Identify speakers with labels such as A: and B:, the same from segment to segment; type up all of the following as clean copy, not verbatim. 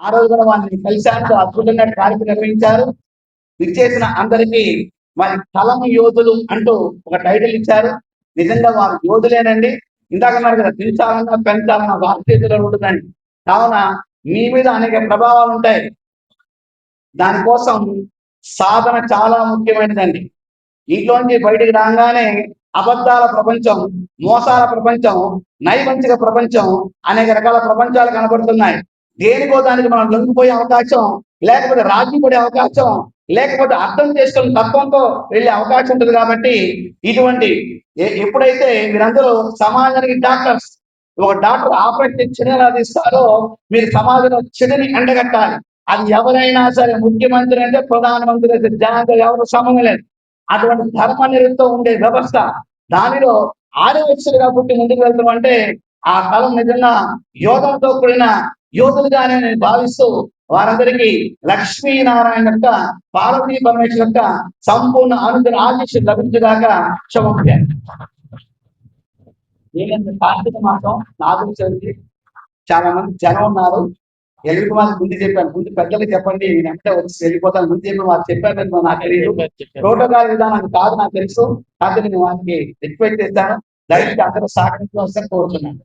A: ఆ రోజు కూడా వాళ్ళని కలిశారు, అద్భుతంగా కార్యక్రమం నిర్వహించారు. విచ్చేసిన అందరికీ మరి కలం యోధులు అంటూ ఒక టైటిల్ ఇచ్చారు. నిజంగా వారు యోధులేనండి. ఇందాక అన్నారు కదా, పెంచాలన్నా పెంచాలన్న వారి చేతిలో ఉంటుందండి. కావున మీ మీద అనేక ప్రభావాలు ఉంటాయి. దానికోసం సాధన చాలా ముఖ్యమైనదండి. ఇంట్లోంచి బయటికి రాగానే అబద్ధాల ప్రపంచం, మోసాల ప్రపంచం, నైవంచిక ప్రపంచం, అనేక రకాల ప్రపంచాలు కనబడుతున్నాయి. దేనికో దానికి మనం లొంగిపోయే అవకాశం, లేకపోతే రాజీ పడే అవకాశం, లేకపోతే అర్థం చేసుకున్న తత్వంతో వెళ్ళే అవకాశం ఉంటుంది. కాబట్టి ఇటువంటి ఎప్పుడైతే మీరందరూ సమాజానికి డాక్టర్స్, ఒక డాక్టర్ ఆపరేషన్ చెడు ఎలా తీస్తారో మీరు సమాజంలో చెడుని ఎండగట్టాలి. అది ఎవరైనా సరే, ముఖ్యమంత్రి అంటే, ప్రధానమంత్రి అంటే, జనాలతో ఎవరు సంబంధం లేదు. అటువంటి ధర్మనిరతో ఉండే వ్యవస్థ, దానిలో ఆదివత్సలుగా పుట్టి ముందుకు వెళ్తాం అంటే ఆ కాలం నిజంగా యోగంతో కూడిన యోగులుగానే నేను భావిస్తూ వారందరికీ లక్ష్మీనారాయణ యొక్క, పార్వతీ పరమేశ్వర యొక్క సంపూర్ణ అనుగ్రహ ఆశీస్సులు లభించగాక శుభం. కార్తీక మాసం నాగుల చవితి, చాలా మంది జనం ఉన్నారు. ఎలుగు వాళ్ళకి ముందు చెప్పాను, ముందు పెద్దలు చెప్పండి, నేను అంటే వచ్చి వెళ్ళిపోతాను ముందు చెప్పి వాళ్ళు చెప్పారు. నాకు తెలియదు, ప్రోటోకాల్ విధానం కాదు నాకు తెలుసు. కాబట్టి నేను వారికి రిక్వెస్ట్ చేస్తాను, దయచేసి అందరూ సహకరించవలసిన కోరుతున్నాను.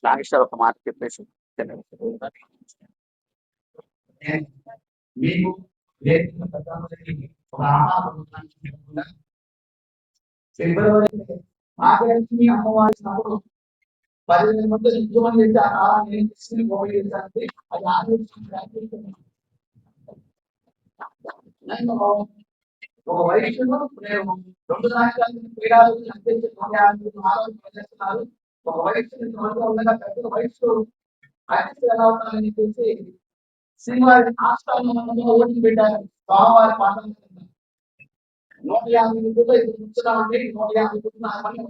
A: నాగేశ్వర ఒక మాట చెప్పేసి మీకు ఫిబ్రవరి మహాలక్ష్మి అమ్మవారినప్పుడు 10,000 మంది ఉద్యోగం చేసి ఆ కాలాన్ని తీసుకుని పోయేదానికి అది ఆలోచించి ఒక వయసులో నేను 2 రాష్ట్రాల క్రీడలు చేస్తున్నారు. ఒక వయసు ఉండగా పెద్ద వయసు అతిథి ఎలా అవుతారని చెప్పేసి శ్రీవారి ఆస్థానంలో ఓటింగ్ పెట్టారు. స్వామివారి పాఠం 150 రూపాయలు కూర్చున్నామండి, 150 కూర్చున్నామని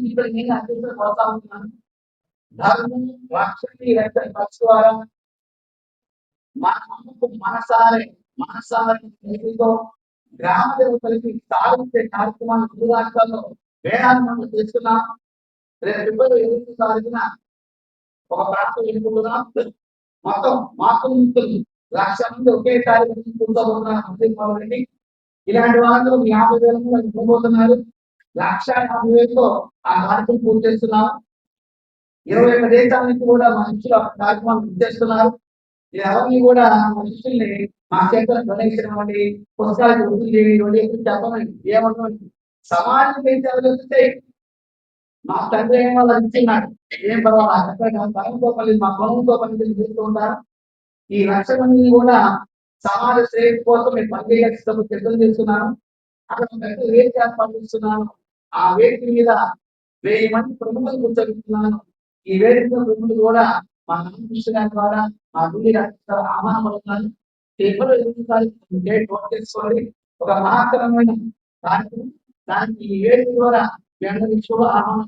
A: ఇక్కడ నేను అధ్యక్షుడు పోతా ఉంటున్నాను. ధర్మం రక్షణి రక్ష ద్వారా మనసారితో గ్రామ దేవతలకి సాధించే కార్యక్రమాన్ని 3 రాష్ట్రాల్లో వేలాది మంది చేస్తున్నాం. రేపు ఫిబ్రవరి 8వ తారీఖున ఒక ప్రాంతం ఎన్నుకుంటున్నాం. మొత్తం మాతృమూర్తులు 1,00,000 మంది ఒకేసారి కూర్చోబోతున్నారు. ఇలాంటి వాళ్ళు 50,000 మంది ఇవ్వబోతున్నారు. 1,50,000తో ఆ కార్యక్రమం పూర్తి చేస్తున్నాం. 21 దేశాల నుంచి కూడా మనుషులు కార్యక్రమాన్ని పూర్తి చేస్తున్నారు. ఎవరిని కూడా మనుషుల్ని మా చేతుల డొనేషన్ ఇవ్వండి, పుస్తకాలకు వృద్ధి చేయండి, ఎప్పుడు చెప్పమండి. ఏమనుకోండి, సమాజం పెంచాలి. మా తండ్రి ఏం వాళ్ళు ఇచ్చిన్నాడు, ఏం పర్వాలేదు, తరంతో పని మా పొలంతో పని చేస్తూ ఉంటారు. ఈ 1,00,000 మందిని కూడా సమాజ శ్రేయస్ కోసం నేను పనిచేయాల్సి సిద్ధం చేస్తున్నాను. అక్కడ పెద్ద వేదిక ఏర్పాటు చేస్తున్నాను. ఆ వేదిక మీద 1000 మంది ప్రముఖులు కూర్చోబెడుతున్నాను. ఈ వేదిక ప్రముఖులు కూడా మా కృష్ణ గారి ద్వారా మా గుడి ఆహ్వానపడుతున్నాను. ఫిబ్రవరి 8వ తారీఖు డేట్ నోట్ చేసుకోండి. ఒక మహత్తరమైన కార్యక్రమం. దానికి ఈ వేదిక ద్వారా మీ అందరికీ శుభ ఆహ్వానం.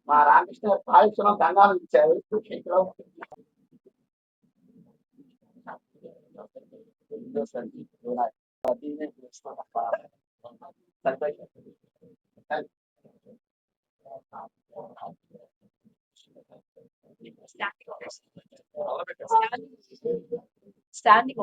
A: మా రామకృష్ణ కాళేశ్వరం దండాలు ఇచ్చారు. Standing